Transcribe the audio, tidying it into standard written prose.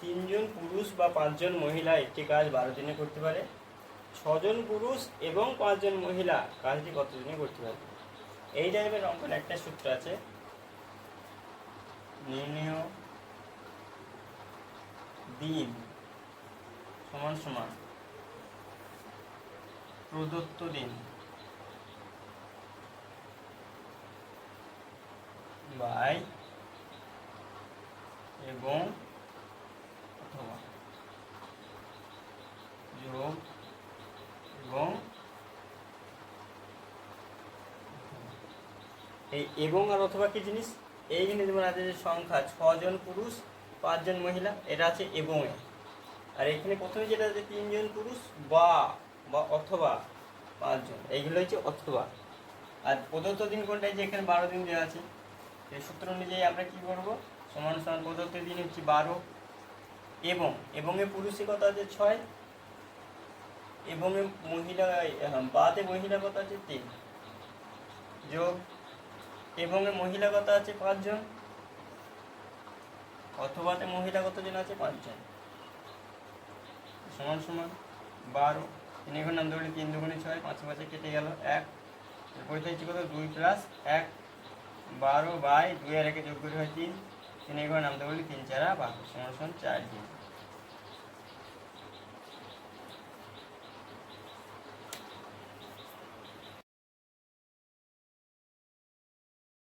তিনজন পুরুষ বা পাঁচজন মহিলা একটি কাজ 12 দিনে করতে পারে, 6জন পুরুষ এবং 5জন মহিলা কাজটি কত দিনে করতে পারে? এই টাইপের অঙ্কন একটা সূত্র আছে, নির্ণয় দিন সমান সমান প্রদত্ত দিন বাই এবং অথবা যোগ এবং এই এবং আর অথবা কি জিনিস? এইখানে যেমন আছে যে সংখ্যা 6জন পুরুষ 5জন মহিলা, এটা আছে এবং এ। আর এখানে প্রথমে যেটা আছে 3জন পুরুষ বা বা অথবা 5জন, এইগুলো হচ্ছে অথবা। আর প্রদত্ত দিন কোনটা? যে এখানে 12 দিন দেওয়া আছে, এই সূত্র অনুযায়ী আমরা কি করব? সমান সমান প্রদত্ত দিন হচ্ছে 12 এবং এ পুরুষে কত আছে 6, এবং এ মহিলা বাতে মহিলা কত আছে 3, যোগ এবং এ মহিলা কত আছে 5জন, অথবাতে মহিলা কতজন আছে 5জন, সমান সমান 12। 3 এর নাম ধরলে 3 দুগুণে 6, 5 5 কেটে গেল 1, এরপরে থাকছে কত 2 প্লাস 1, 12 বাই 2 আর 1 যোগ করে হয় 3। 3 এর নাম ধরলে 3 4 12, সমান সমান 4 দিন।